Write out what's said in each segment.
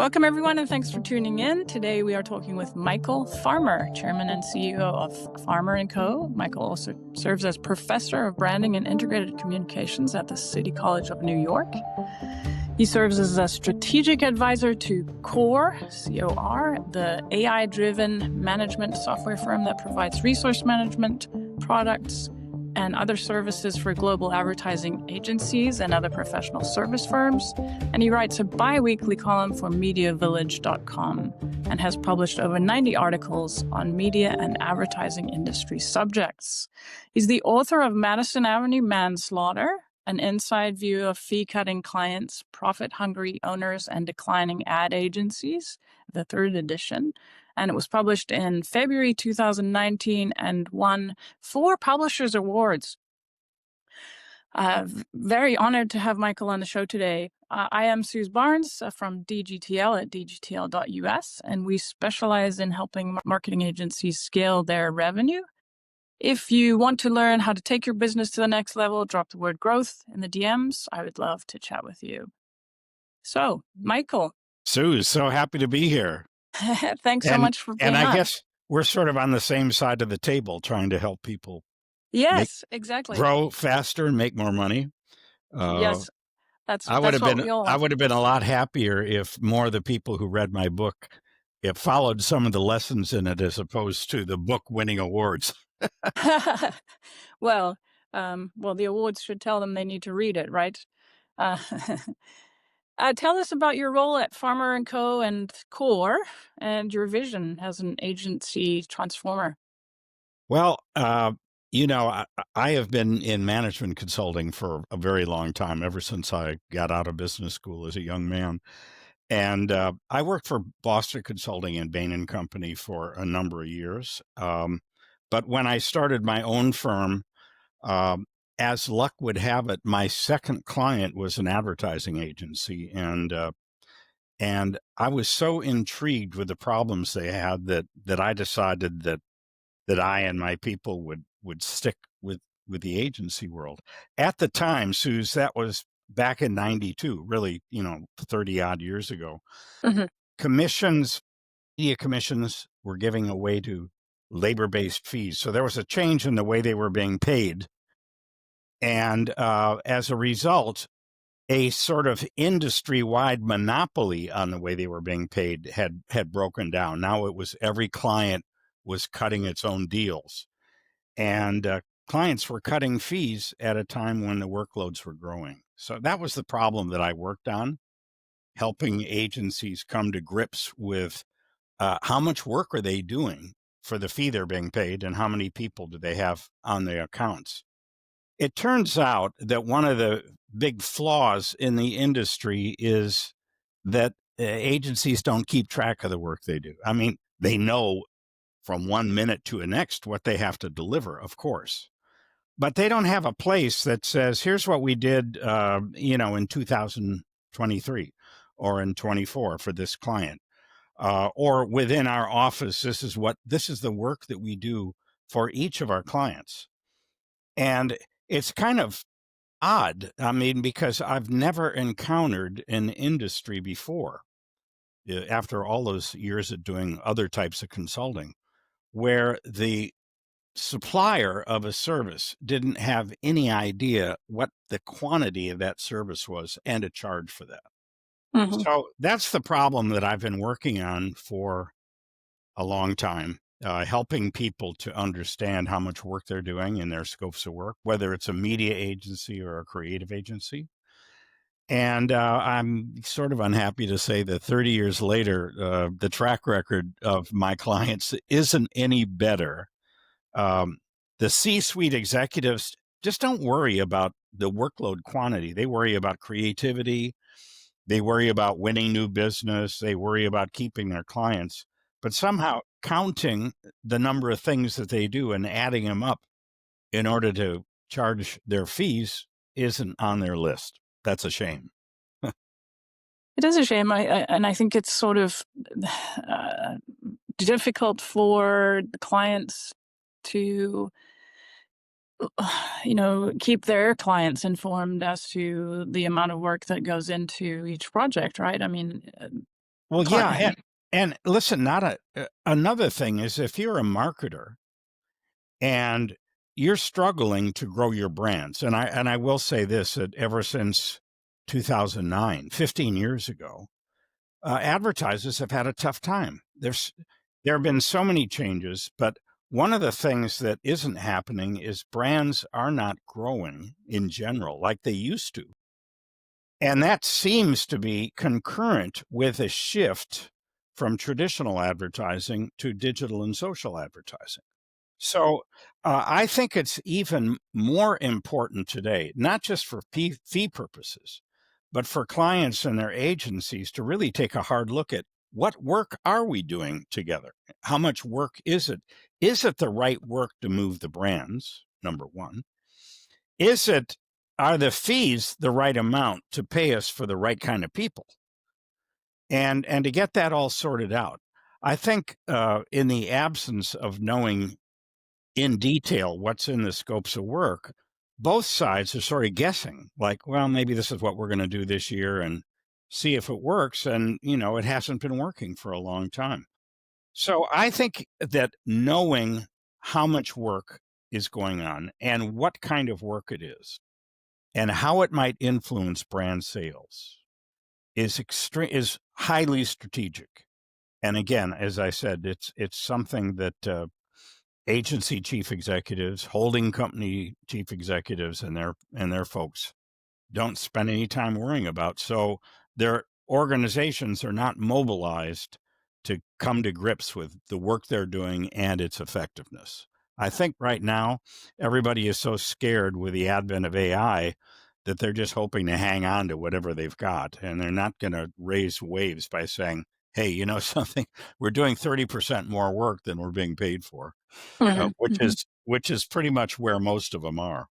Welcome, everyone, and thanks for tuning in. Today, we are talking with Michael Farmer, Chairman and CEO of Farmer & Co. Michael also serves as Professor of Branding and Integrated Communications at the City College of New York. He serves as a strategic advisor to CORE, C-O-R, the AI-driven management software firm that provides resource management, products, and other services for global advertising agencies and other professional service firms. And he writes a bi-weekly column for MediaVillage.com and has published over 90 articles on media and advertising industry subjects. He's the author of Madison Avenue Manslaughter, an inside view of fee-cutting clients, profit-hungry owners, and declining ad agencies, the third edition. And it was published in February 2019 and won 4 Publishers Awards. Very honored to have Michael on the show today. I am Suze Barnes from DGTL at DGTL-us, and we specialize in helping marketing agencies scale their revenue. If you want to learn how to take your business to the next level, drop the word growth in the DMs. I would love to chat with you. So, Michael. Suze, so happy to be here. Thanks so much for being on. And I guess we're sort of on the same side of the table trying to help people exactly. grow faster and make more money. Yes, that's I would what we all want. I would have been a lot happier if more of the people who read my book followed some of the lessons in it as opposed to the book winning awards. Well, the awards should tell them they need to read it, right? Tell us about your role at Farmer & Co. and CORE and your vision as an agency transformer. Well, I have been in management consulting for a very long time, ever since I got out of business school as a young man. And I worked for Boston Consulting and Bain & Company for a number of years. But when I started my own firm, as luck would have it, my second client was an advertising agency. And I was so intrigued with the problems they had that I decided that I and my people would stick with the agency world. At the time, Suze, that was back in 92, really, 30 odd years ago. Mm-hmm. Media commissions were giving away to labor-based fees. So there was a change in the way they were being paid. And as a result, a sort of industry-wide monopoly on the way they were being paid had broken down. Now it was every client was cutting its own deals. And clients were cutting fees at a time when the workloads were growing. So that was the problem that I worked on, helping agencies come to grips with how much work are they doing for the fee they're being paid and how many people do they have on their accounts. It turns out that one of the big flaws in the industry is that agencies don't keep track of the work they do. I mean, they know from one minute to the next what they have to deliver, of course. But they don't have a place that says, here's what we did, in 2023 or in 24 for this client. Or within our office, this is the work that we do for each of our clients. And it's kind of odd, because I've never encountered an industry before, after all those years of doing other types of consulting, where the supplier of a service didn't have any idea what the quantity of that service was and a charge for that. Mm-hmm. So that's the problem that I've been working on for a long time, helping people to understand how much work they're doing in their scopes of work, whether it's a media agency or a creative agency. And I'm sort of unhappy to say that 30 years later, the track record of my clients isn't any better. The C-suite executives just don't worry about the workload quantity. They worry about creativity. They worry about winning new business. They worry about keeping their clients. But somehow counting the number of things that they do and adding them up in order to charge their fees isn't on their list. That's a shame. It is a shame. And I think it's sort of difficult for the clients to keep their clients informed as to the amount of work that goes into each project, right? I mean, Well, yeah, client. and listen, not another thing is if you're a marketer and you're struggling to grow your brands, and I will say this, that ever since 2009, 15 years ago, advertisers have had a tough time. There have been so many changes, but one of the things that isn't happening is brands are not growing in general like they used to. And that seems to be concurrent with a shift from traditional advertising to digital and social advertising. So I think it's even more important today, not just for fee purposes, but for clients and their agencies to really take a hard look at what work are we doing together? How much work is it? Is it the right work to move the brands? Number one. Is it, are the fees the right amount to pay us for the right kind of people? And to get that all sorted out, I think in the absence of knowing in detail what's in the scopes of work, both sides are sort of guessing, like, well, maybe this is what we're going to do this year and see if it works. And, it hasn't been working for a long time. So I think that knowing how much work is going on and what kind of work it is and how it might influence brand sales is highly strategic. And again, as I said, it's something that agency chief executives, holding company chief executives, and their folks don't spend any time worrying about. So their organizations are not mobilized to come to grips with the work they're doing and its effectiveness. I think right now everybody is so scared with the advent of AI that they're just hoping to hang on to whatever they've got, and they're not going to raise waves by saying, hey, something, we're doing 30% more work than we're being paid for, Mhm, mhm. which is pretty much where most of them are.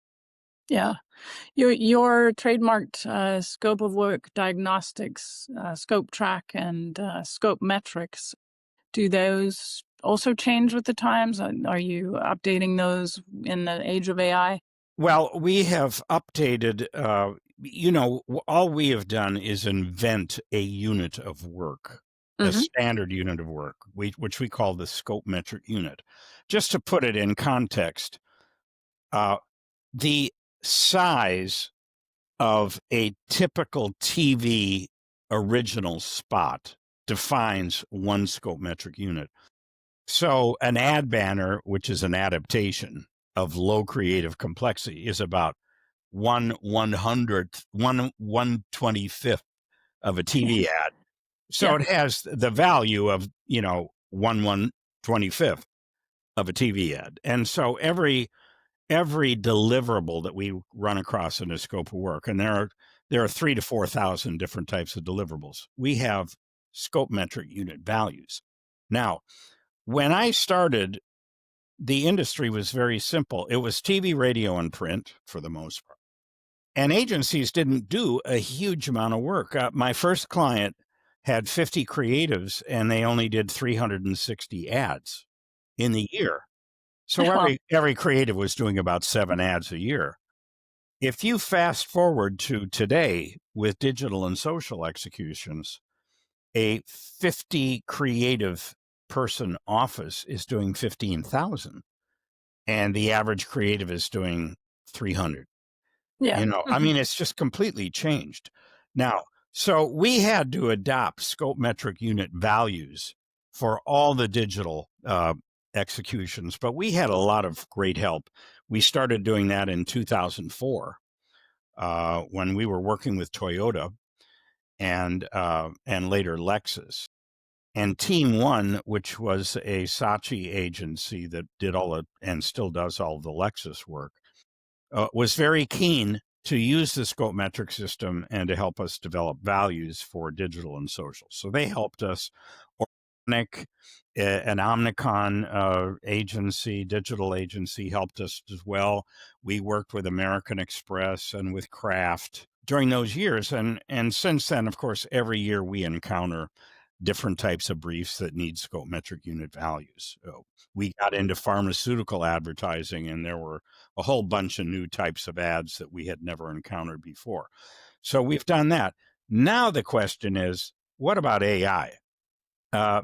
Yeah. Your trademarked scope of work diagnostics, scope track, and scope metrics, do those also change with the times? Are you updating those in the age of AI? Well, we have updated, all we have done is invent a unit of work, a Hmm. standard unit of work, which we call the scope metric unit. Just to put it in context, uh, the size of a typical TV original spot defines one scope metric unit. So an ad banner, which is an adaptation of low creative complexity, is about 1/125th of a TV ad. So Yeah. it has the value of, 1/125th of a TV ad. And so every deliverable that we run across in a scope of work, and there are 3 to 4,000 different types of deliverables. We have scope metric unit values. Now, when I started, the industry was very simple. It was TV, radio, and print for the most part. And agencies didn't do a huge amount of work. My first client had 50 creatives and they only did 360 ads in the year. So Well, every creative was doing about 7 ads a year. If you fast forward to today with digital and social executions, a 50 creative person office is doing 15,000 and the average creative is doing 300. yeah. I Mhm. mean, it's just completely changed. Now, so we had to adopt scope metric unit values for all the digital executions, but we had a lot of great help. We started doing that in 2004 when we were working with Toyota and later Lexus. And Team One, which was a Saatchi agency that did all the and still does all the Lexus work, was very keen to use the scope metric system and to help us develop values for digital and social. So they helped us. Organic, an Omnicon agency, digital agency, helped us as well. We worked with American Express and with Kraft during those years, and since then, of course, every year we encounter different types of briefs that need scope metric unit values. We got into pharmaceutical advertising, and there were a whole bunch of new types of ads that we had never encountered before. So we've done that. Now the question is, what about AI? uh,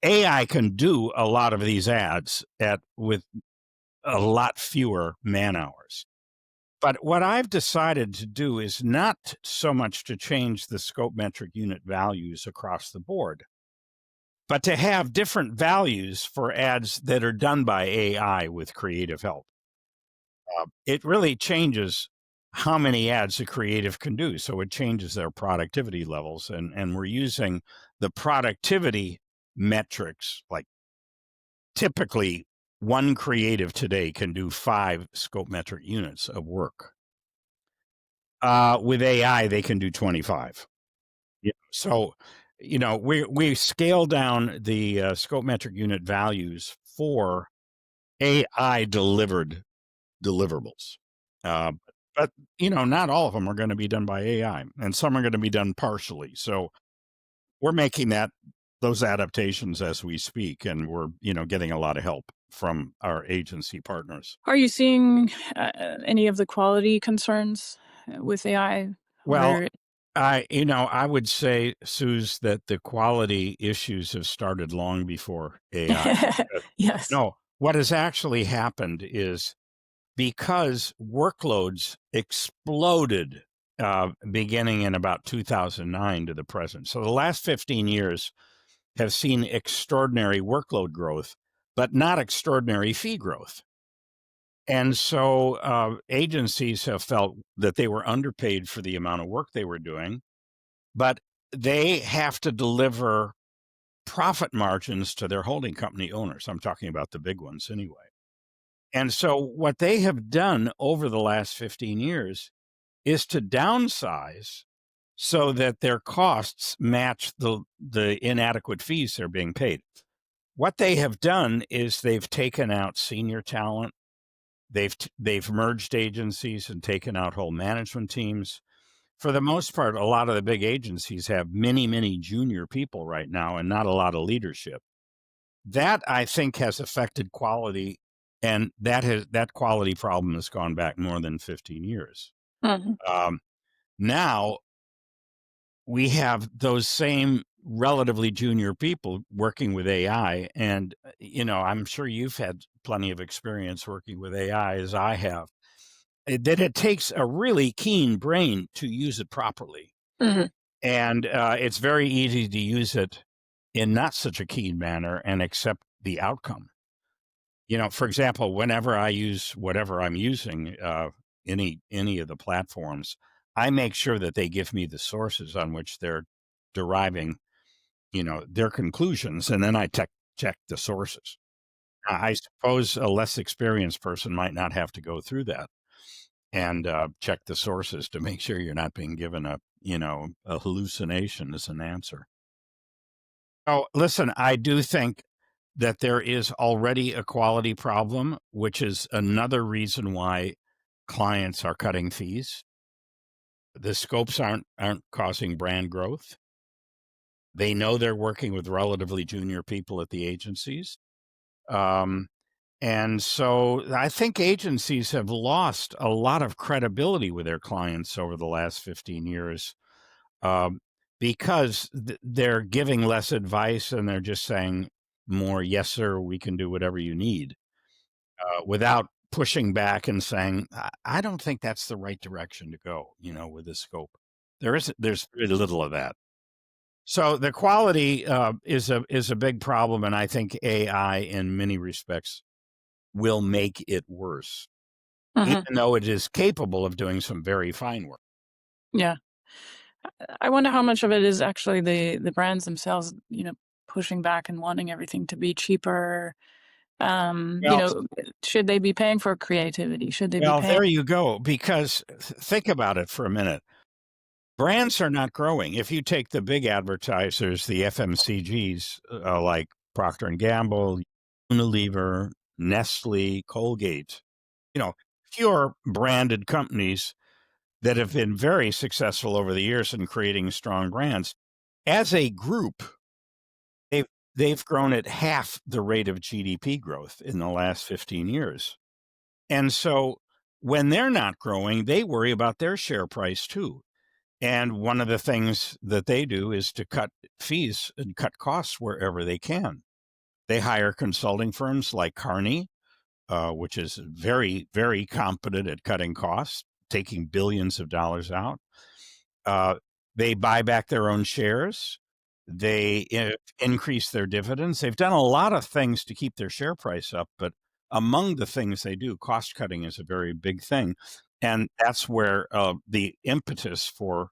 AI can do a lot of these ads with a lot fewer man hours. But what I've decided to do is not so much to change the scope metric unit values across the board, but to have different values for ads that are done by AI with creative help. It really changes how many ads a creative can do. So it changes their productivity levels. And we're using the productivity metrics. Like typically, one creative today can do 5 scope metric units of work. With AI, they can do 25. Yeah. So, we scale down the scope metric unit values for AI delivered deliverables. Uh, but not all of them are going to be done by AI, and some are going to be done partially. So we're making those adaptations as we speak, and we're getting a lot of help from our agency partners. Are you seeing any of the quality concerns with AI? Well, Where I would say, Suze, that the quality issues have started long before AI. yes. No, what has actually happened is because workloads exploded beginning in about 2009 to the present. So the last 15 years have seen extraordinary workload growth, but not extraordinary fee growth. And so agencies have felt that they were underpaid for the amount of work they were doing, but they have to deliver profit margins to their holding company owners. I'm talking about the big ones anyway. And so what they have done over the last 15 years is to downsize so that their costs match the inadequate fees they're being paid. What they have done is they've taken out senior talent. They've merged agencies and taken out whole management teams. For the most part, a lot of the big agencies have many, many junior people right now and not a lot of leadership. That, I think, has affected quality, and that quality problem has gone back more than 15 years. Mhm. Now we have those same relatively junior people working with AI, and I'm sure you've had plenty of experience working with AI as I have. That it takes a really keen brain to use it properly, Mhm. and it's very easy to use it in not such a keen manner and accept the outcome. For example, whenever I use whatever I'm using, any of the platforms, I make sure that they give me the sources on which they're deriving, their conclusions, and then I check the sources. I suppose a less experienced person might not have to go through that and check the sources to make sure you're not being given a hallucination as an answer. Oh, listen, I do think that there is already a quality problem, which is another reason why clients are cutting fees. The scopes aren't causing brand growth. They know they're working with relatively junior people at the agencies. Um, and so I think agencies have lost a lot of credibility with their clients over the last 15 years um, because they're giving less advice and they're just saying more, yes, sir, we can do whatever you need, without pushing back and saying, I don't think that's the right direction to go, with this scope. There's very little of that. So the quality is a big problem, and I think AI, in many respects, will make it worse, Mhm. even though it is capable of doing some very fine work. Yeah. I wonder how much of it is actually the brands themselves, pushing back and wanting everything to be cheaper. Well, Should they be paying for creativity? Should they be well, paying? there you go. Because think about it for a minute. Brands are not growing. If you take the big advertisers, the FMCGs, like Procter and Gamble, Unilever, Nestle, Colgate, pure branded companies that have been very successful over the years in creating strong brands. As a group, they've they've grown at half the rate of GDP growth in the last 15 years. And so when they're not growing, they worry about their share price too. And one of the things that they do is to cut fees and cut costs wherever they can. They hire consulting firms like Carney, which is very, very competent at cutting costs, taking billions of dollars out. They buy back their own shares. They increase their dividends. They've done a lot of things to keep their share price up, but among the things they do, cost cutting is a very big thing. And that's where the impetus for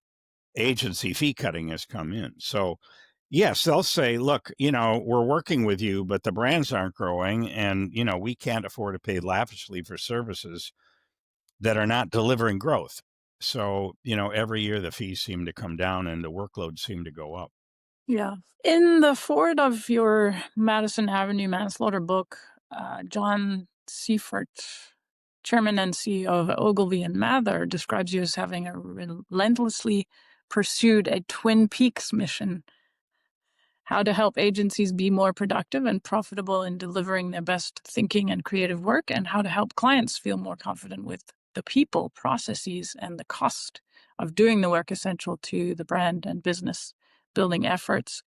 agency fee cutting has come in. So, yes, they'll say, look, we're working with you, but the brands aren't growing. And, we can't afford to pay lavishly for services that are not delivering growth. So, every year the fees seem to come down and the workloads seem to go up. Yeah. In the foreword of your Madison Avenue Manslaughter book, John Seifert, chairman and CEO of Ogilvy and Mather, describes you as having a relentlessly pursued a Twin Peaks mission: how to help agencies be more productive and profitable in delivering their best thinking and creative work, and how to help clients feel more confident with the people, processes, and the cost of doing the work essential to the brand and business building efforts.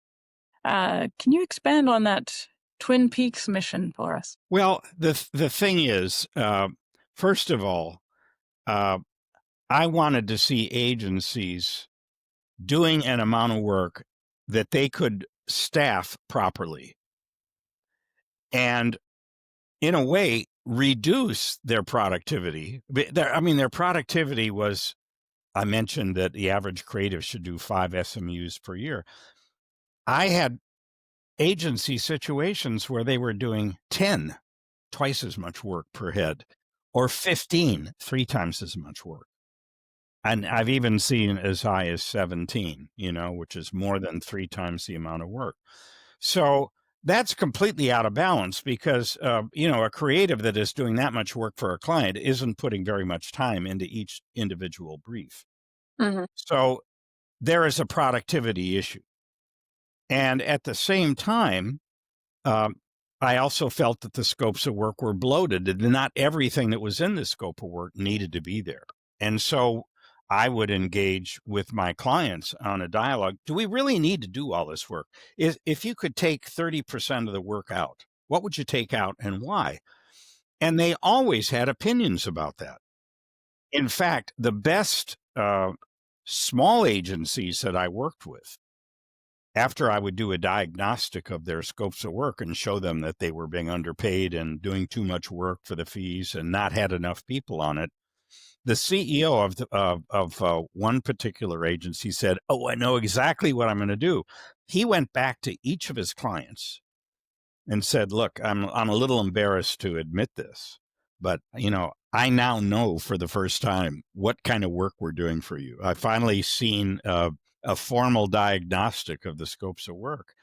Can you expand on that Twin Peaks mission for us? Well, the thing is, first of all, I wanted to see agencies doing an amount of work that they could staff properly and, in a way, reduce their productivity. Their productivity was, I mentioned that the average creative should do 5 SMUs per year. I had agency situations where they were doing 10, twice as much work per head, or 15, 3 times as much work. And I've even seen as high as 17, which is more than 3 times the amount of work. So that's completely out of balance because, a creative that is doing that much work for a client isn't putting very much time into each individual brief. Mm-hmm. So there is a productivity issue. And at the same time, I also felt that the scopes of work were bloated and not everything that was in the scope of work needed to be there. And so I would engage with my clients on a dialogue. Do we really need to do all this work? If you could take 30% of the work out, what would you take out and why? And they always had opinions about that. In fact, the best small agencies that I worked with, after I would do a diagnostic of their scopes of work and show them that they were being underpaid and doing too much work for the fees and not had enough people on it, the CEO of one particular agency said, "Oh, I know exactly what I'm going to do." He went back to each of his clients and said, "Look, I'm a little embarrassed to admit this, but I now know for the first time what kind of work we're doing for you. I've finally seen a formal diagnostic of the scopes of work."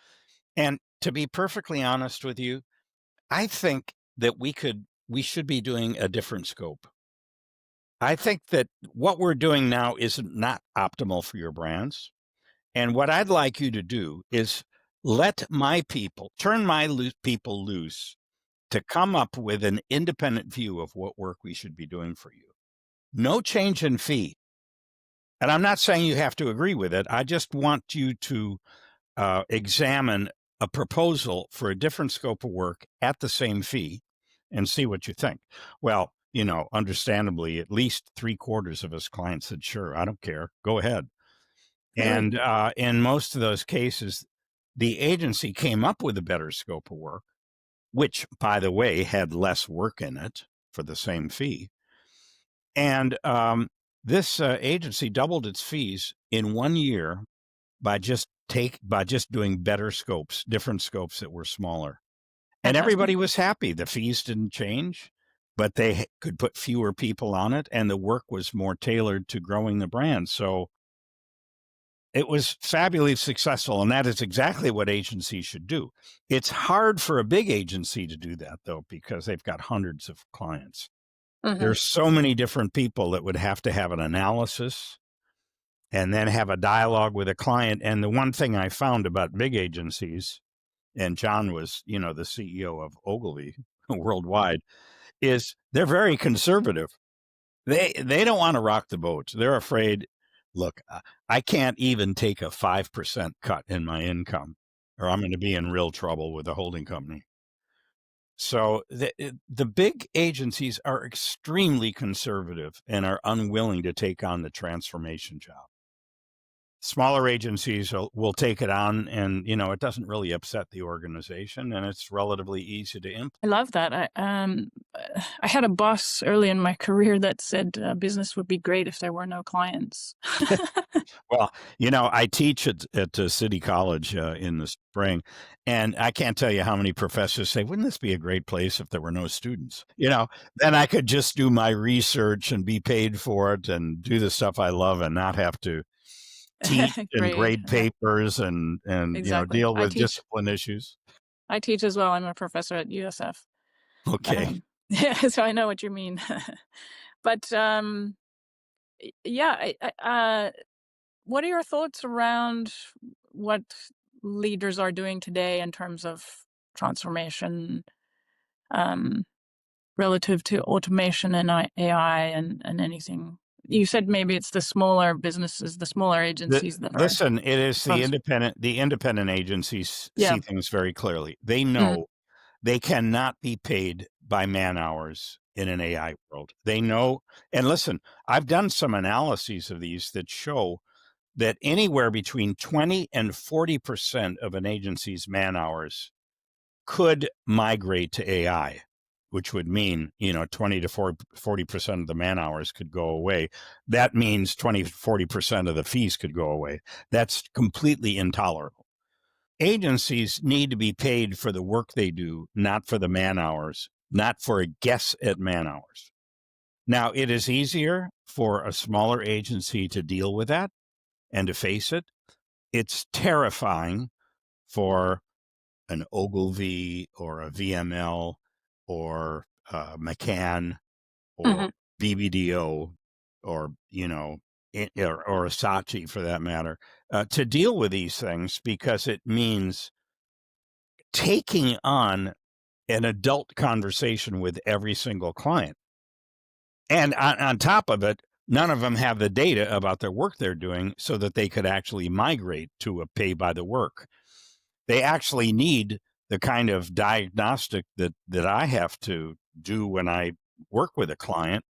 And to be perfectly honest with you, I think that we should be doing a different scope. I think that what we're doing now is not optimal for your brands. And what I'd like you to do is let my people, turn my people loose to come up with an independent view of what work we should be doing for you. No change in fee. And I'm not saying you have to agree with it. I just want you to examine a proposal for a different scope of work at the same fee and see what you think. Well, understandably, at least 3/4 of us clients said, "Sure, I don't care. Go ahead." Really? And in most of those cases, the agency came up with a better scope of work, which, by the way, had less work in it for the same fee. And this agency doubled its fees in 1 year by just doing better scopes, different scopes that were smaller. And Fantastic. everybody was happy. The fees didn't change, but they could put fewer people on it, and the work was more tailored to growing the brand. So it was fabulously successful, and that is exactly what agencies should do. It's hard for a big agency to do that, though, because they've got hundreds of clients. Mm-hmm. There's so many different people that would have to have an analysis and then have a dialogue with a client. And the one thing I found about big agencies, and John was, the CEO of Ogilvy worldwide, is they're very conservative. They don't want to rock the boat. They're afraid look, I can't even take a 5% cut in my income, or I'm going to be in real trouble with the holding company. So the big agencies are extremely conservative and are unwilling to take on the transformation job. Smaller agencies will take it on, and it doesn't really upset the organization, and it's relatively easy to implement. I love that. I had a boss early in my career that said business would be great if there were no clients. Well, I teach at City College in the spring, and I can't tell you how many professors say, "Wouldn't this be a great place if there were no students?" Then I could just do my research and be paid for it and do the stuff I love and not have to teach and Great. grade papers and Exactly. deal with discipline issues. I teach as well. I'm a professor at USF. Okay. Yeah, so I know what you mean. But yeah, what are your thoughts around what leaders are doing today in terms of transformation, um, relative to automation and AI and anything? You said maybe it's the smaller businesses, the smaller agencies that are Listen, it is most. the independent agencies Yeah. see things very clearly. They Mm, know they cannot be paid by man hours in an AI world. They know, and listen, I've done some analyses of these that show that anywhere between 20 and 40% of an agency's man hours could migrate to AI, which would mean, 20 to 40% of the man hours could go away. That means 20 to 40% of the fees could go away. That's completely intolerable. Agencies need to be paid for the work they do, not for the man hours, not for a guess at man hours. Now, it is easier for a smaller agency to deal with that and to face it. It's terrifying for an Ogilvy or a VML or McCann or mhm. BBDO or, or a Saatchi for that matter, to deal with these things, because it means taking on an adult conversation with every single client. And on top of it, none of them have the data about their work they're doing so that they could actually migrate to a pay by the work. They actually need the kind of diagnostic that I have to do when I work with a client,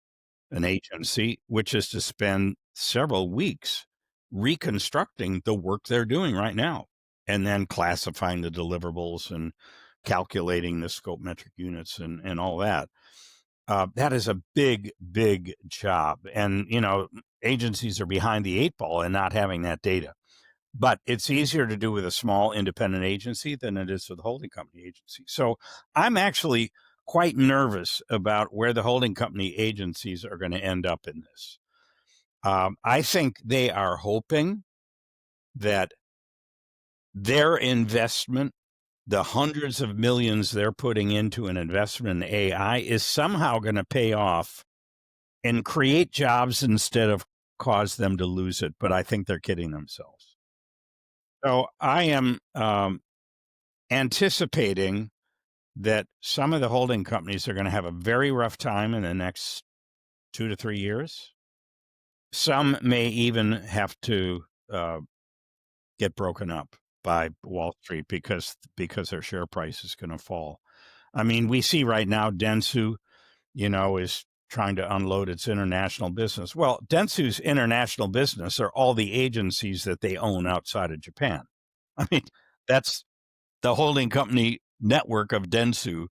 an agency, which is to spend several weeks reconstructing the work they're doing right now, and then classifying the deliverables and calculating the scope metric units and all that. That is a big, big job. And, agencies are behind the eight ball in not having that data. But it's easier to do with a small independent agency than it is with a holding company agency. So I'm actually quite nervous about where the holding company agencies are going to end up in this. I think they are hoping that their investment, the hundreds of millions they're putting into an investment in AI, is somehow going to pay off and create jobs instead of cause them to lose it. But I think they're kidding themselves. So I am anticipating that some of the holding companies are going to have a very rough time in the next 2 to 3 years. Some may even have to get broken up by Wall Street because their share price is going to fall. I mean, we see right now Dentsu, is trying to unload its international business. Well, Dentsu's international business are all the agencies that they own outside of Japan. I mean, that's the holding company network of Dentsu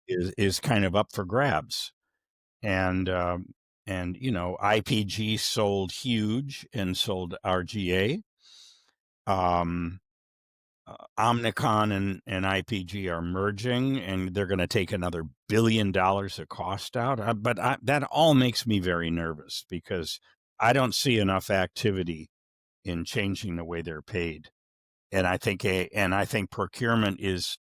is kind of up for grabs. And IPG sold Huge and sold RGA. Omnicon and IPG are merging, and they're going to take another $1 billion of cost out. That all makes me very nervous, because I don't see enough activity in changing the way they're paid. And I think procurement is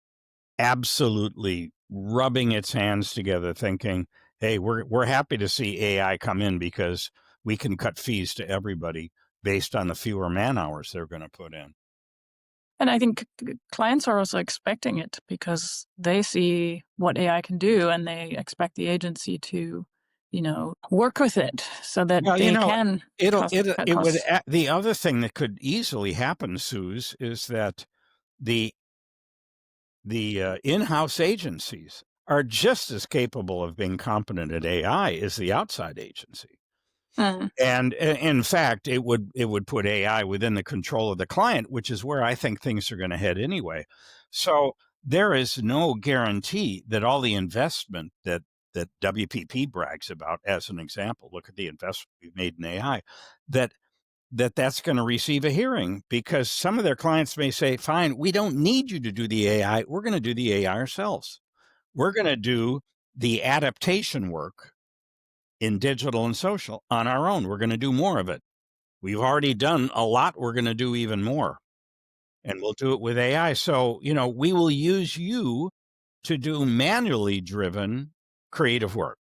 absolutely rubbing its hands together, thinking, "Hey, we're happy to see AI come in because we can cut fees to everybody based on the fewer man hours they're going to put in." And I think clients are also expecting it because they see what AI can do and they expect the agency to work with it so that Well, they can cut costs? the other thing that could easily happen, Suze, is that the in-house agencies are just as capable of being competent at AI as the outside agency. Mm. And in fact, it would put AI within the control of the client, which is where I think things are going to head anyway. So there is no guarantee that all the investment that WPP brags about, as an example, look at the investment we've made in AI, that's going to receive a hearing, because some of their clients may say, fine, we don't need you to do the AI. We're going to do the AI ourselves. We're going to do the adaptation work in digital and social on our own. We're going to do more of it. We've already done a lot. We're going to do even more. And we'll do it with AI. So, we will use you to do manually driven creative work,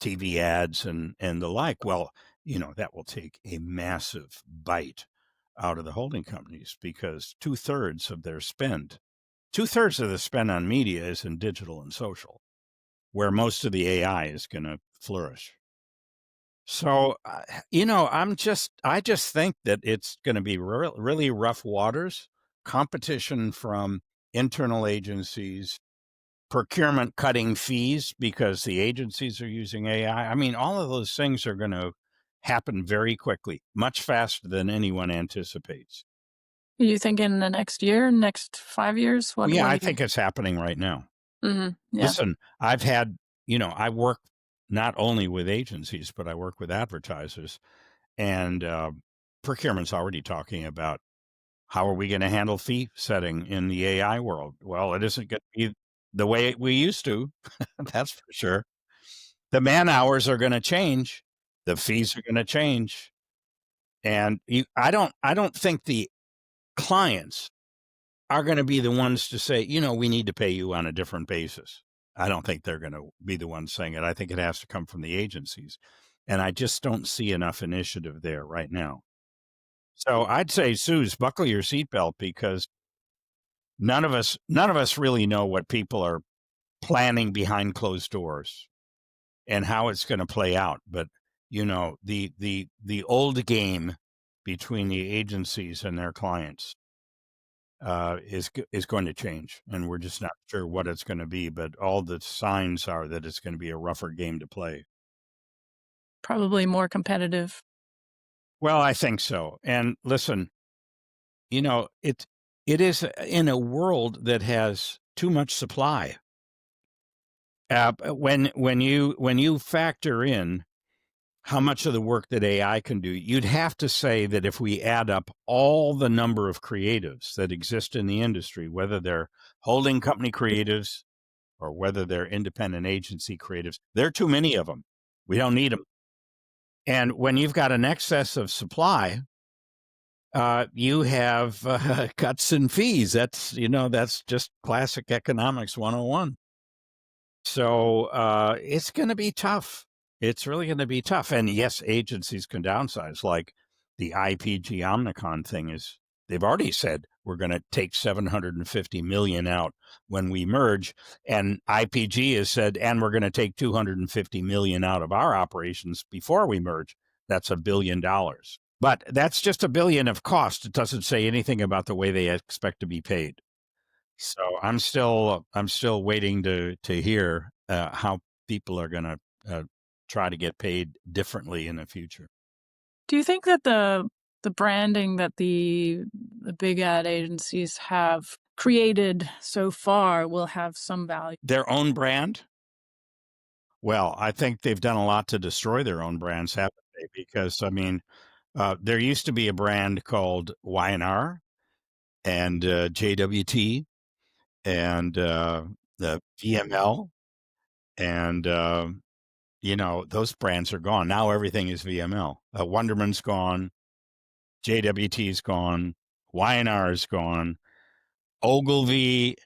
TV ads and the like. Well, that will take a massive bite out of the holding companies, because two-thirds of the spend on media is in digital and social, where most of the AI is going to flourish. So, I just think that it's going to be really rough waters, competition from internal agencies, procurement cutting fees because the agencies are using AI. I mean, all of those things are going to happen very quickly, much faster than anyone anticipates. You think in the next year, next 5 years? What Yeah, do I you... think it's happening right now. Yeah. Listen, I work not only with agencies, but I work with advertisers, and procurement's already talking about how are we going to handle fee setting in the AI world. Well, it isn't going to be the way we used to. That's for sure. The man hours are going to change. The fees are going to change. And I don't think the clients are going to be the ones to say, we need to pay you on a different basis. I don't think they're going to be the ones saying it. I think it has to come from the agencies. And I just don't see enough initiative there right now. So I'd say, Suze, buckle your seatbelt, because none of us really know what people are planning behind closed doors and how it's going to play out. But the old game between the agencies and their clients is going to change, and we're just not sure what it's going to be. But all the signs are that it's going to be a rougher game to play. Probably more competitive. Well, I think so. And listen, it is in a world that has too much supply. When you factor in how much of the work that AI can do, you'd have to say that if we add up all the number of creatives that exist in the industry, whether they're holding company creatives or whether they're independent agency creatives, there are too many of them. We don't need them. And when you've got an excess of supply, you have cuts in fees. That's just classic economics 101. So it's going to be tough. It's really going to be tough. And yes, agencies can downsize. Like the IPG Omnicom thing is, they've already said we're going to take $750 million out when we merge. And IPG has said, and we're going to take $250 million out of our operations before we merge. That's $1 billion. But that's just $1 billion of cost. It doesn't say anything about the way they expect to be paid. So I'm still waiting to hear how people are going to try to get paid differently in the future. Do you think that the branding that the big ad agencies have created so far will have some value? Their own brand? Well, I think they've done a lot to destroy their own brands, haven't they? Because there used to be a brand called Y&R and JWT and the VML, and those brands are gone. Now everything is VML. Wonderman's gone. JWT's gone. Y&R is gone. Ogilvy,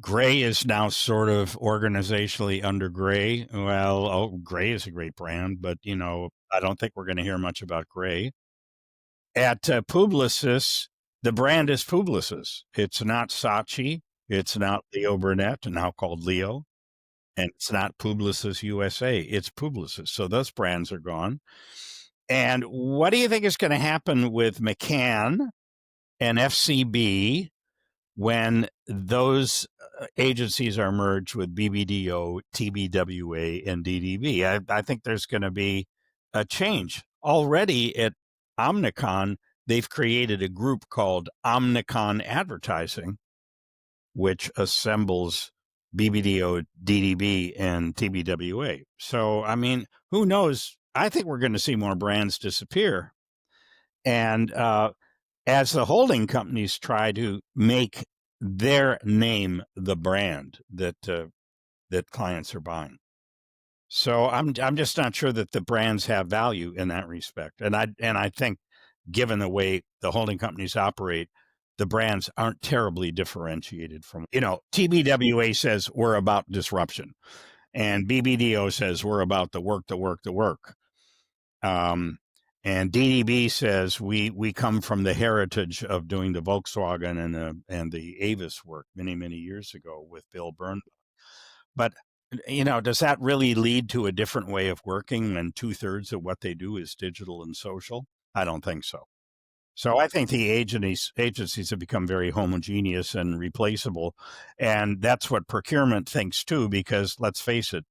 Gray is now sort of organizationally under Gray. Well, Gray is a great brand, but, I don't think we're going to hear much about Gray. At Publicis, the brand is Publicis. It's not Saatchi. It's not Leo Burnett, now called Leo. And it's not Publicis USA, it's Publicis. So those brands are gone. And what do you think is going to happen with McCann and FCB when those agencies are merged with BBDO, TBWA, and DDB? I think there's going to be a change. Already at Omnicon, they've created a group called Omnicon Advertising, which assembles BBDO, DDB, and TBWA. So, I mean, who knows? I think we're going to see more brands disappear. And as the holding companies try to make their name the brand that that clients are buying. So I'm just not sure that the brands have value in that respect. And I think given the way the holding companies operate, the brands aren't terribly differentiated from, TBWA says we're about disruption and BBDO says we're about the work, the work, the work. And DDB says we come from the heritage of doing the Volkswagen and the Avis work many years ago with Bill Byrne. But does that really lead to a different way of working when 2/3 of what they do is digital and social? I don't think so. So I think the agencies have become very homogeneous and replaceable. And that's what procurement thinks too, because let's face it,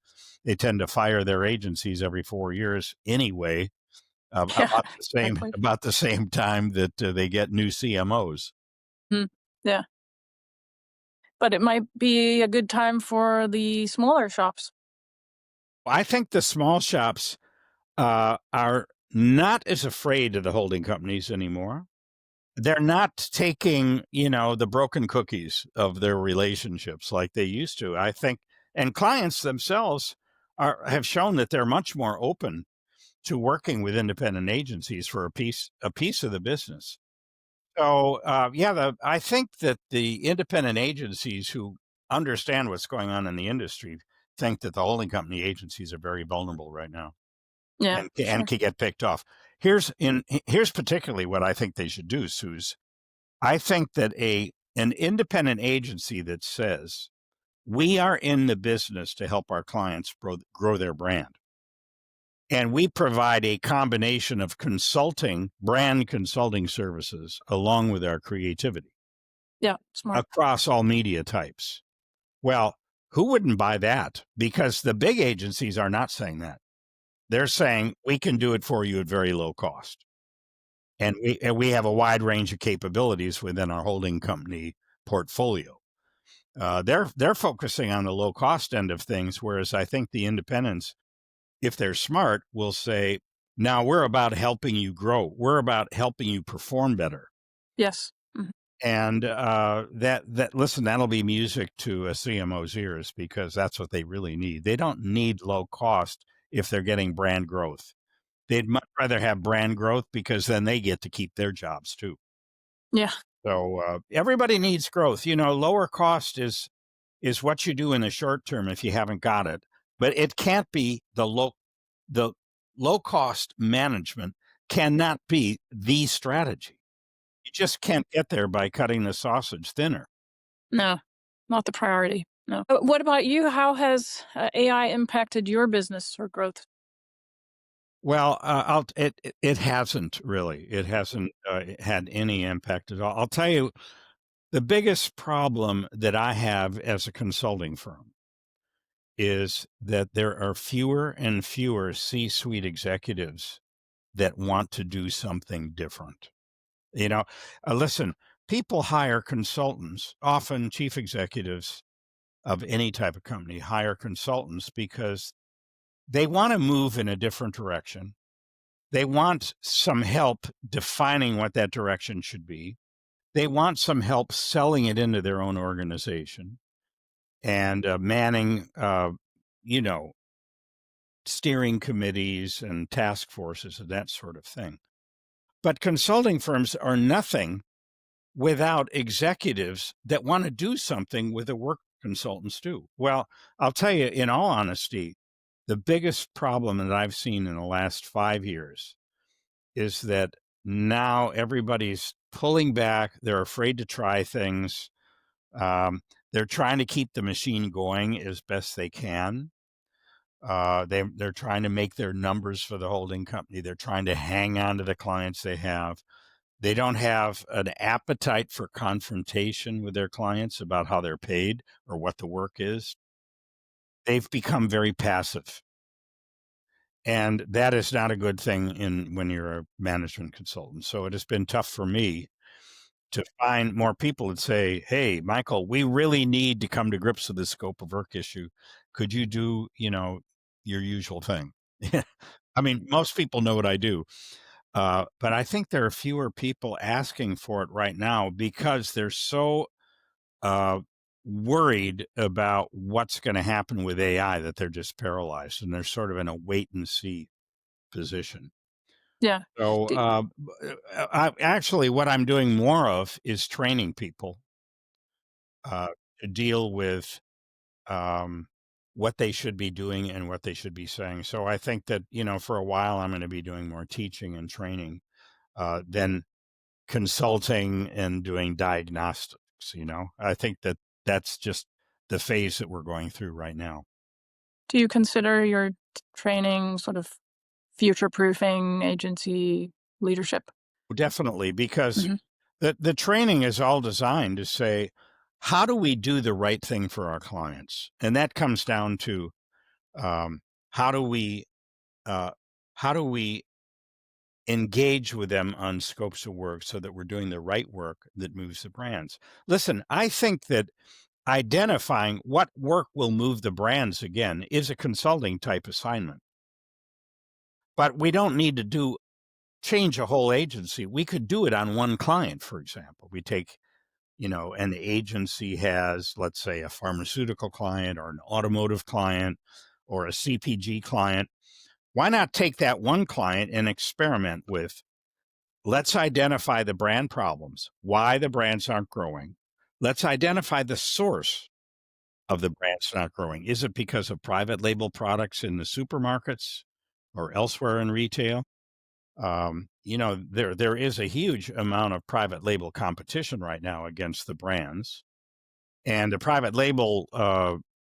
they tend to fire their agencies every 4 years anyway, Yeah, about exactly. the same time that they get new CMOs. Yeah. But it might be a good time for the smaller shops. I think the small shops are not as afraid of the holding companies anymore. They're not taking, the broken cookies of their relationships like they used to. I think, and clients themselves have shown that they're much more open to working with independent agencies for a piece of the business. So, I think that the independent agencies who understand what's going on in the industry think that the holding company agencies are very vulnerable right now Yeah, and sure. can get picked off. Here's particularly what I think they should do, Suze. I think that an independent agency that says we are in the business to help our clients grow their brand. And we provide a combination of brand consulting services along with our creativity Yeah, smart. across all media types. Well, who wouldn't buy that? Because the big agencies are not saying that. They're saying we can do it for you at very low cost. And we have a wide range of capabilities within our holding company portfolio. They're focusing on the low cost end of things, whereas I think the independents, if they're smart, will say, "Now we're about helping you grow. We're about helping you perform better." Yes. Mhm. And listen, that'll be music to a CMO's ears because that's what they really need. They don't need low cost if they're getting brand growth. They'd much rather have brand growth because then they get to keep their jobs too. Yeah. So everybody needs growth. Lower cost is what you do in the short term if you haven't got it, but it can't be the low cost management cannot be the strategy. You just can't get there by cutting the sausage thinner. No, not the priority. No. What about you? How has AI impacted your business or growth? Well, it hasn't really. It hasn't had any impact at all. I'll tell you, the biggest problem that I have as a consulting firm is that there are fewer and fewer C-suite executives that want to do something different. You know, Listen, people hire consultants, often chief executives of any type of company hire consultants because they want to move in a different direction. They want some help defining what that direction should be. They want some help selling it into their own organization and manning, you know, steering committees and task forces and that sort of thing. But consulting firms are nothing without executives that want to do something with the work consultants do. Well, I'll tell you, in all honesty, the biggest problem that I've seen in the last 5 years is that now everybody's pulling back. They're afraid to try things. Um, They're trying to keep the machine going as best they can. They're trying to make their numbers for the holding company. They're trying to hang on to the clients they have. They don't have an appetite for confrontation with their clients about how they're paid or what the work is. They've become very passive. And that is not a good thing when you're a management consultant. So it has been tough for me to find more people that say, "Hey, Michael, we really need to come to grips with the scope of work issue. Could you do, your usual thing?" I mean, most people know what I do, but I think there are fewer people asking for it right now because they're so uh, worried about what's going to happen with AI that they're just paralyzed and they're sort of in a wait and see position. Yeah. So, Do, actually, what I'm doing more of is training people uh, to deal with um, what they should be doing and what they should be saying. So I think that, for a while, I'm going to be doing more teaching and training than consulting and doing diagnostics. I think that that's just the phase that we're going through right now. do you consider your training sort of future-proofing agency leadership? Definitely, because Hmm. the training is all designed to say, how do we do the right thing for our clients? And that comes down to um, how do we uh, how do we engage with them on scopes of work so that we're doing the right work that moves the brands. Listen, I think that identifying what work will move the brands again is a consulting type assignment. But we don't need to change a whole agency. We could do it on one client, for example. We take, an agency has, let's say, a pharmaceutical client or an automotive client or a CPG client. Why not take that one client and experiment with, let's identify the brand problems, why the brands aren't growing. Let's identify the source of the brands not growing. Is it because of private label products in the supermarkets or elsewhere in retail? There is a huge amount of private label competition right now against the brands, and the private label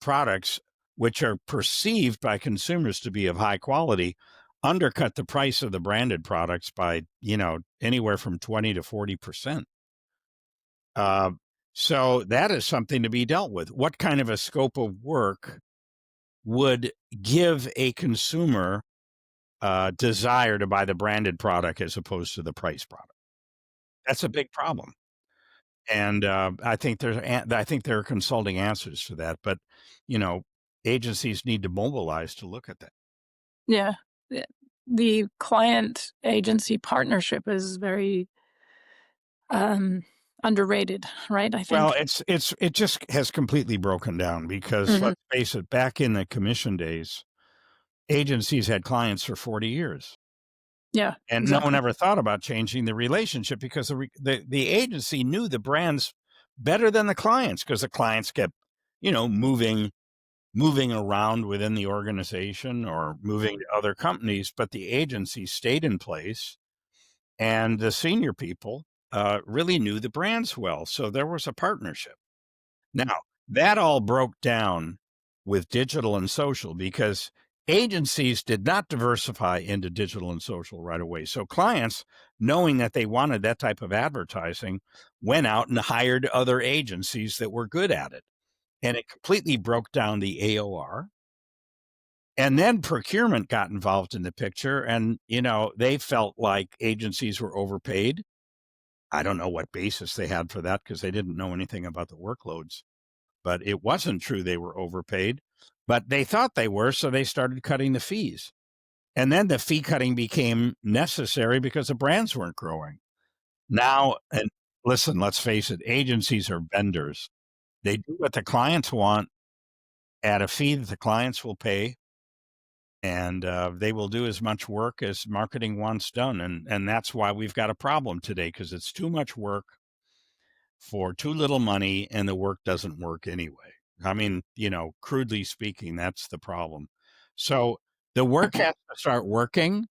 products, which are perceived by consumers to be of high quality, undercut the price of the branded products by anywhere from 20 to 40%. Uh, so that is something to be dealt with. What kind of a scope of work would give a consumer desire to buy the branded product as opposed to the price product? That's a big problem. And I think there are consulting answers for that, but you know, agencies need to mobilize to look at that. Yeah. The the client agency partnership is very um, underrated, right? I Well, think. it just has completely broken down because Hmm. let's face it, back in the commission days, agencies had clients for 40 years. Yeah, And no one exactly. ever thought about changing the relationship because the agency knew the brands better than the clients because the clients kept, moving around within the organization or moving to other companies, but the agency stayed in place, and the senior people really knew the brands well. So there was a partnership. Now, that all broke down with digital and social because agencies did not diversify into digital and social right away. So clients, knowing that they wanted that type of advertising, went out and hired other agencies that were good at it. And it completely broke down the AOR. And then procurement got involved in the picture. And, they felt like agencies were overpaid. I don't know what basis they had for that because they didn't know anything about the workloads, but it wasn't true they were overpaid, but they thought they were, so they started cutting the fees. And then the fee cutting became necessary because the brands weren't growing. Now, and listen, let's face it, agencies are vendors. They do what the clients want at a fee that the clients will pay, and they will do as much work as marketing wants done. And that's why we've got a problem today because it's too much work for too little money and the work doesn't work anyway. I mean, crudely speaking, that's the problem. So the work has to start working.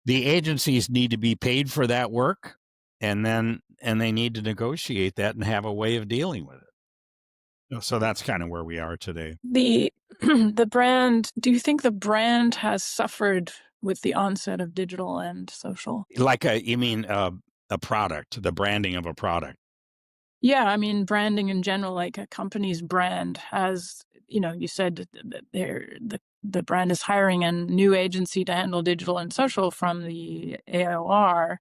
The agencies need to be paid for that work, and they need to negotiate that and have a way of dealing with it. So that's kind of where we are today. The brand, do you think the brand has suffered with the onset of digital and social? You mean a product, the branding of a product? Yeah, I mean, branding in general, like a company's brand has, you said that the brand is hiring a new agency to handle digital and social from the AOR.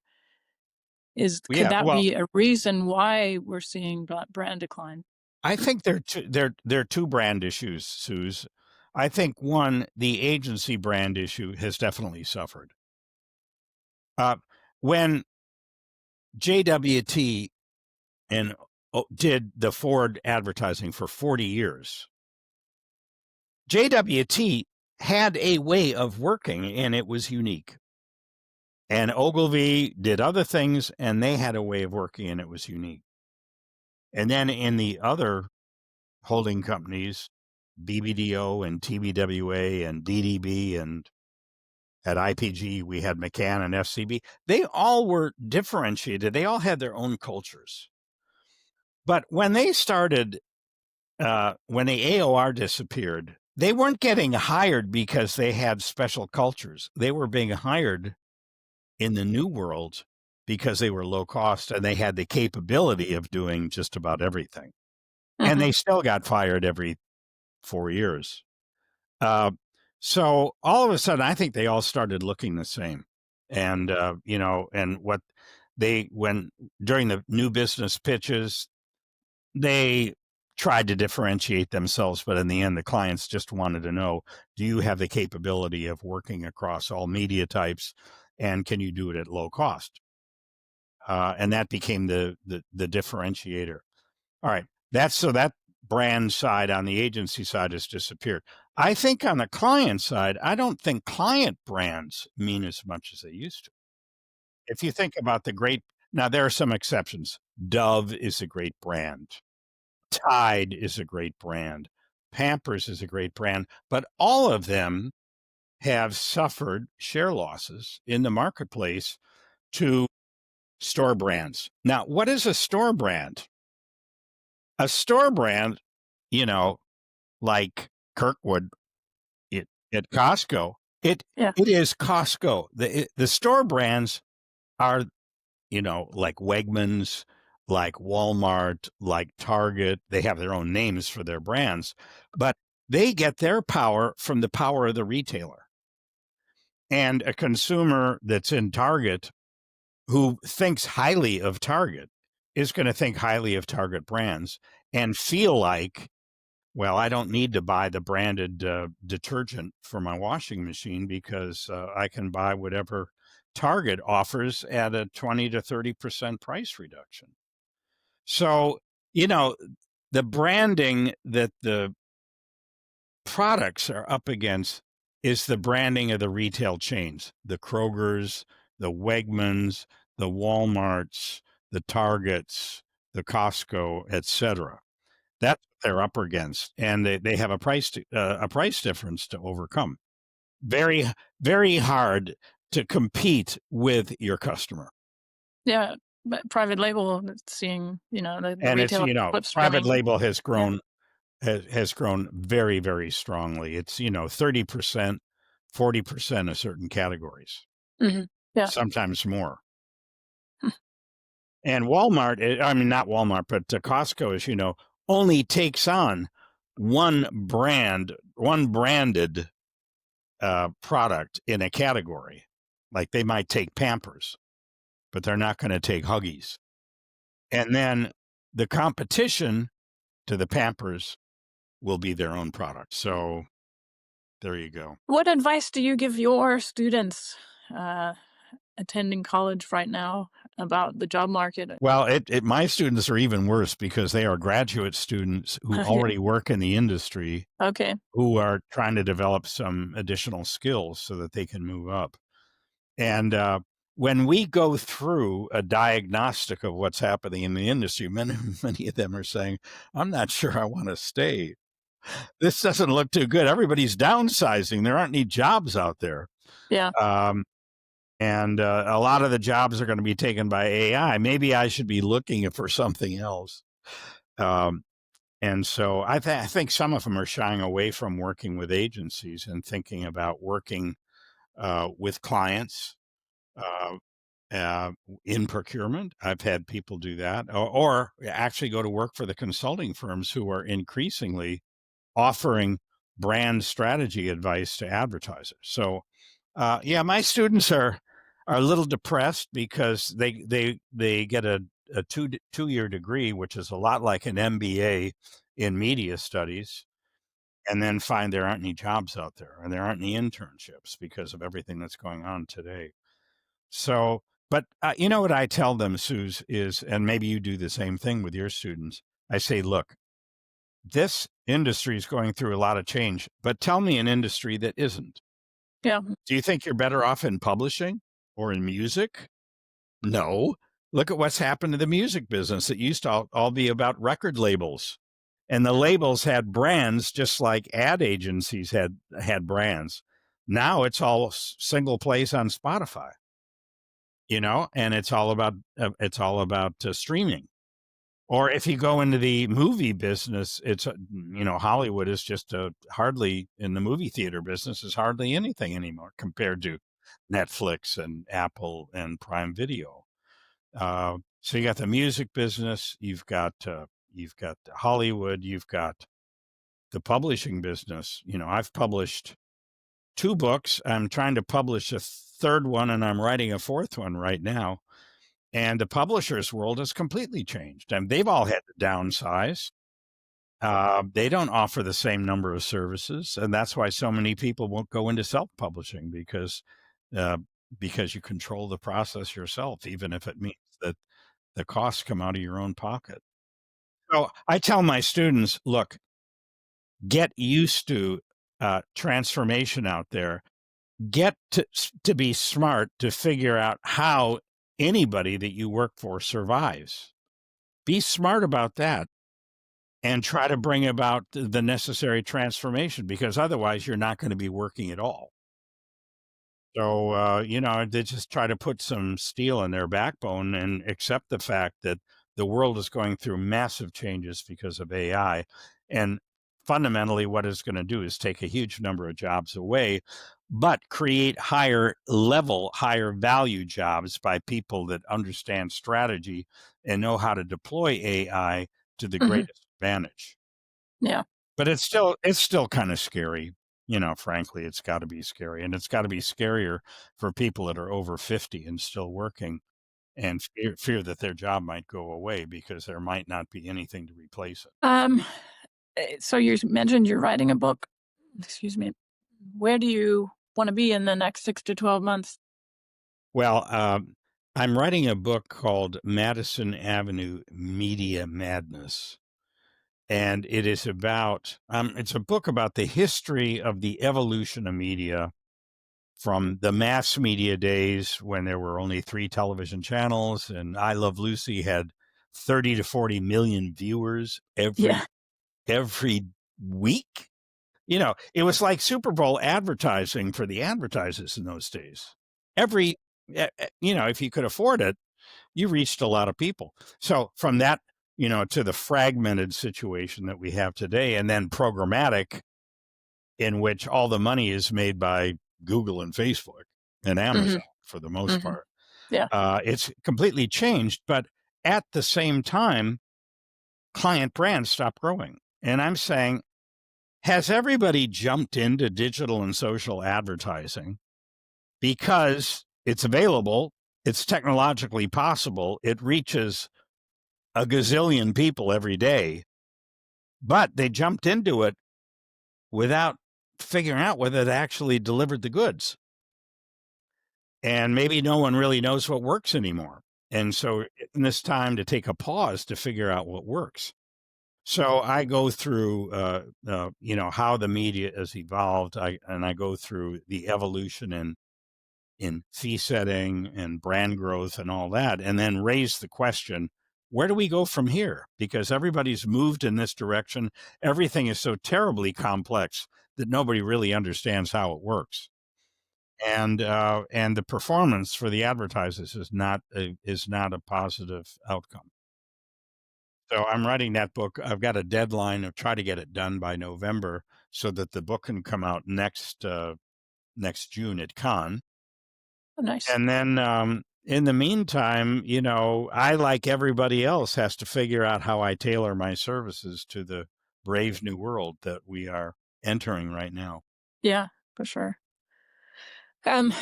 Could Yeah, that well, be a reason why we're seeing brand decline? I think they're two brand issues, Suze. I think one, the agency brand issue has definitely suffered. When JWT and did the Ford advertising for 40 years, JWT had a way of working and it was unique. And Ogilvy did other things and they had a way of working and it was unique. And then in the other holding companies, BBDO and TBWA and DDB, and at IPG, we had McCann and FCB. They all were differentiated. They all had their own cultures. But when they started, when the AOR disappeared, they weren't getting hired because they had special cultures. They were being hired in the new world because they were low cost and they had the capability of doing just about everything. And they still got fired every 4 years. So all of a sudden, I think they all started looking the same. And, and when during the new business pitches, they tried to differentiate themselves, but in the end, the clients just wanted to know, do you have the capability of working across all media types and can you do it at low cost? And that became the differentiator. All right. That brand side on the agency side has disappeared. I think on the client side, I don't think client brands mean as much as they used to. If you think about now there are some exceptions. Dove is a great brand. Tide is a great brand. Pampers is a great brand, but all of them have suffered share losses in the marketplace to store brands. Now, what is a store brand? A store brand, like Kirkwood at Costco, Yeah. it is Costco. The store brands are, like Wegmans, like Walmart, like Target. They have their own names for their brands, but they get their power from the power of the retailer. And a consumer that's in Target who thinks highly of Target is going to think highly of Target brands and feel like, well, I don't need to buy the branded detergent for my washing machine because I can buy whatever Target offers at a 20 to 30% price reduction. So, the branding that the products are up against is the branding of the retail chains, the Krogers, the Wegmans, the Walmarts, the Targets, the Costco, etc. That's what they're up against, and they have a price difference to overcome. Very, very hard to compete with your customer. Yeah, but private label, seeing, the And it's, retail flip private spring. label has grown has grown very, very strongly. It's 30%, 40% of certain categories, Yeah. sometimes more. And Walmart, I mean, not Walmart, but Costco, as you know, only takes on one branded product in a category. Like they might take Pampers, but they're not going to take Huggies. And then the competition to the Pampers will be their own product. So there you go. What advice do you give your students attending college right now about the job market? Well, my students are even worse because they are graduate students who Yeah. already work in the industry, Okay. who are trying to develop some additional skills so that they can move up. And when we go through a diagnostic of what's happening in the industry, many of them are saying, I'm not sure I want to stay. This doesn't look too good. Everybody's downsizing. There aren't any jobs out there. Yeah. And a lot of the jobs are going to be taken by AI. Maybe I should be looking for something else. And so I think some of them are shying away from working with agencies and thinking about working with clients uh, uh, in procurement. I've had people do that, or actually go to work for the consulting firms who are increasingly offering brand strategy advice to advertisers. So, yeah, my students are a little depressed because they get a two-year degree, which is a lot like an MBA in media studies, and then find there aren't any jobs out there and there aren't any internships because of everything that's going on today. So, but you know what I tell them, Suze, is, and maybe you do the same thing with your students. I say, look, this industry is going through a lot of change, but tell me an industry that isn't. Yeah. Do you think you're better off in publishing or in music? No. Look at what's happened to the music business. It used to all be about record labels, and the labels had brands just like ad agencies had brands. Now it's all single place on Spotify, and it's all about streaming. Or if you go into the movie business, it's Hollywood is just hardly in the movie theater business is hardly anything anymore compared to Netflix and Apple and Prime Video. So you got the music business, you've got Hollywood, you've got the publishing business. I've published 2 books. I'm trying to publish a third one, and I'm writing a fourth one right now. And the publishers world has completely changed. And they've all had to downsize. They don't offer the same number of services, and that's why so many people won't go into self-publishing uh, because you control the process yourself, even if it means that the costs come out of your own pocket. So I tell my students, look, get used to transformation out there. Get to be smart to figure out how anybody that you work for survives. Be smart about that and try to bring about the necessary transformation, because otherwise you're not going to be working at all. So, they just try to put some steel in their backbone and accept the fact that the world is going through massive changes because of AI. And fundamentally, what it's going to do is take a huge number of jobs away, but create higher level, higher value jobs by people that understand strategy and know how to deploy AI to the Hmm. greatest advantage. Yeah. But it's still kind of scary. Frankly, it's got to be scary, and it's got to be scarier for people that are over 50 and still working, and fear that their job might go away because there might not be anything to replace it. So you mentioned you're writing a book. Excuse me. Where do you want to be in the next 6 to 12 months? Well, I'm writing a book called Madison Avenue Media Madness. And it's a book about the history of the evolution of media from the mass media days when there were only 3 television channels and I Love Lucy had 30 to 40 million viewers Yeah. every week. It was like Super Bowl advertising for the advertisers in those days. If you could afford it, you reached a lot of people. So from that, to the fragmented situation that we have today, and then programmatic, in which all the money is made by Google and Facebook and Hmm. Amazon for the most Hmm. part. Yeah. It's completely changed, but at the same time, client brands stop growing. And I'm saying, has everybody jumped into digital and social advertising because it's available, it's technologically possible, it reaches a gazillion people every day, but they jumped into it without figuring out whether it actually delivered the goods? And maybe no one really knows what works anymore. And so in this time to take a pause to figure out what works. So I go through, how the media has evolved. I go through the evolution in fee setting and brand growth and all that, and then raise the question, where do we go from here? Because everybody's moved in this direction. Everything is so terribly complex that nobody really understands how it works. And the performance for the advertisers is not a positive outcome. So I'm writing that book. I've got a deadline of try to get it done by November so that the book can come out next June at Cannes. Oh, nice. And then in the meantime, I, like everybody else, has to figure out how I tailor my services to the brave new world that we are entering right now. Yeah, for sure. Um,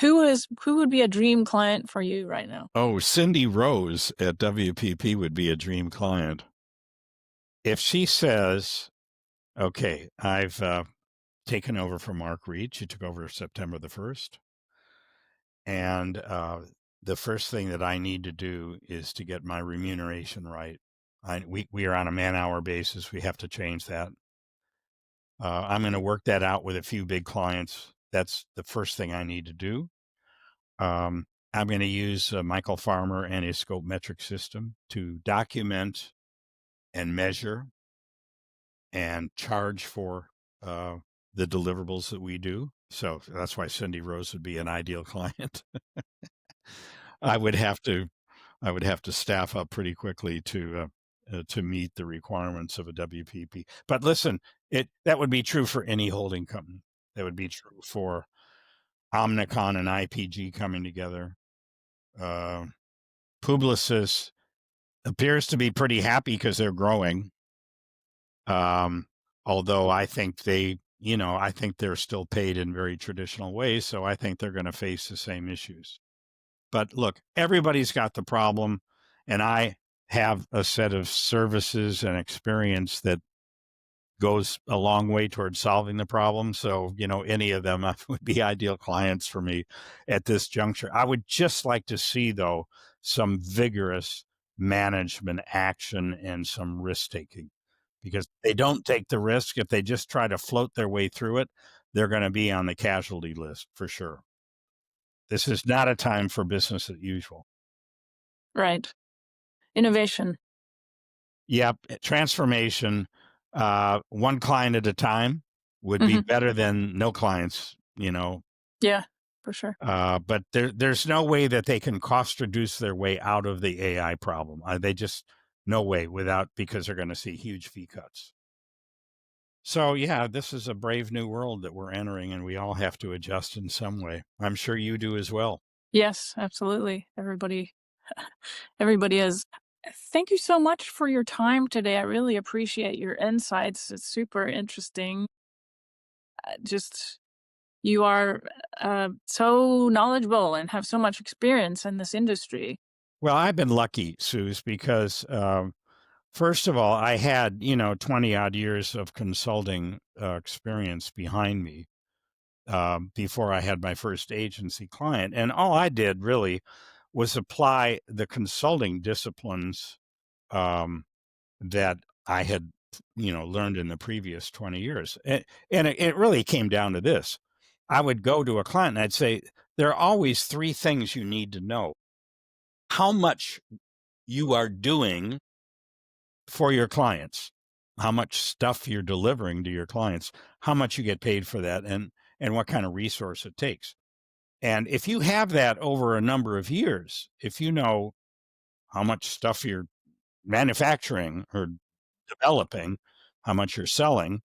who would be a dream client for you right now? Oh, Cindy Rose at WPP would be a dream client. If she says, okay, I've taken over from Mark Reed. She took over September the 1st. And the first thing that I need to do is to get my remuneration right. We are on a man-hour basis. We have to change that. I'm going to work that out with a few big clients. That's the first thing I need to do. I'm going to use Michael Farmer and his scope metric system to document and measure and charge for the deliverables that we do. So that's why Cindy Rose would be an ideal client. I would have to I would have to staff up pretty quickly to meet the requirements of a WPP. But listen, that would be true for any holding company. That would be true for Omnicon and IPG coming together. Publicis appears to be pretty happy because they're growing. Although I think I think they're still paid in very traditional ways, so I think they're going to face the same issues. But look, everybody's got the problem, and I have a set of services and experience that goes a long way towards solving the problem. So, any of them would be ideal clients for me at this juncture. I would just like to see, though, some vigorous management action and some risk taking, because they don't take the risk. If they just try to float their way through it, they're going to be on the casualty list for sure. This is not a time for business as usual. Right. Innovation. Yep. Transformation, one client at a time would be better than no clients, Yeah, for sure. but there's no way that they can cost reduce their way out of the AI problem. They just, no way because they're going to see huge fee cuts. So yeah, this is a brave new world that we're entering, and we all have to adjust in some way. I'm sure you do as well. Yes, absolutely. Everybody is. Thank you so much for your time today. I really appreciate your insights. It's super interesting. Just you are so knowledgeable and have so much experience in this industry. Well, I've been lucky, Suze, because first of all, I had 20 odd years of consulting experience behind me before I had my first agency client, and all I did really was apply the consulting disciplines that I had learned in the previous 20 years. And it really came down to this. I would go to a client and I'd say, there are always three things you need to know: how much you are doing for your clients, how much stuff you're delivering to your clients, how much you get paid for that, and what kind of resource it takes. And if you have that over a number of years, if you know how much stuff you're manufacturing or developing, how much you're selling,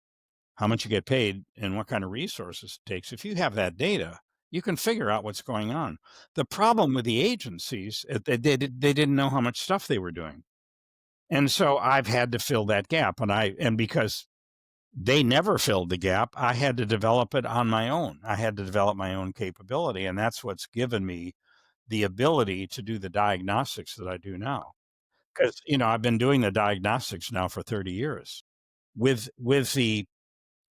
how much you get paid, and what kind of resources it takes, if you have that data, you can figure out what's going on. The problem with the agencies, they didn't know how much stuff they were doing. And so I've had to fill that gap. And because they never filled the gap, I had to develop it on my own. I had to develop my own capability. And that's what's given me the ability to do the diagnostics that I do now. Because, I've been doing the diagnostics now for 30 years with the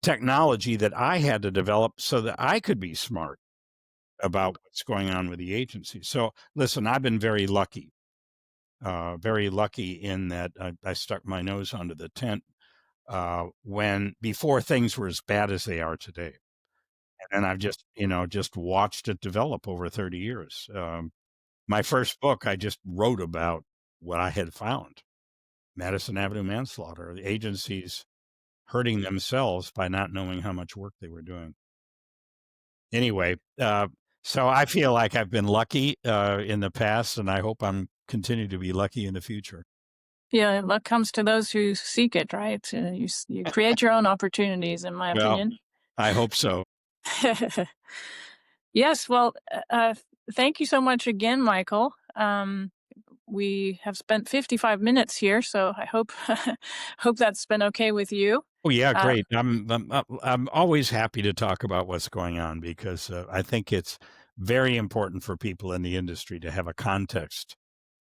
technology that I had to develop so that I could be smart about what's going on with the agency. So listen, I've been very lucky in that I stuck my nose under the tent before things were as bad as they are today. And I've just watched it develop over 30 years. My first book, I just wrote about what I had found. Madison Avenue Manslaughter, the agencies hurting themselves by not knowing how much work they were doing. Anyway, so I feel like I've been lucky in the past, and I hope I'm continue to be lucky in the future. Yeah, luck comes to those who seek it, right? You create your own opportunities, in my Well, opinion. I hope so. Yes, well, thank you so much again, Michael. We have spent 55 minutes here, so I hope hope that's been okay with you. Oh yeah, Uh, great. I'm always happy to talk about what's going on because I think it's very important for people in the industry to have a context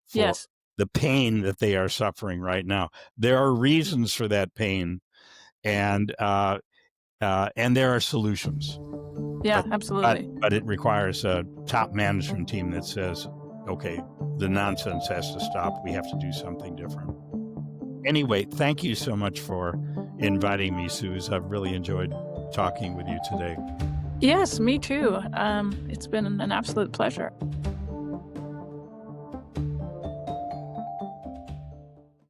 for yes, the pain that they are suffering right now. There are reasons for that pain, and there are solutions. yeah, But absolutely. but it requires a top management team that says, okay, the nonsense has to stop. We have to do something different. Anyway, thank you so much for inviting me, Suze. I've really enjoyed talking with you today. Yes, me too. It's been an absolute pleasure.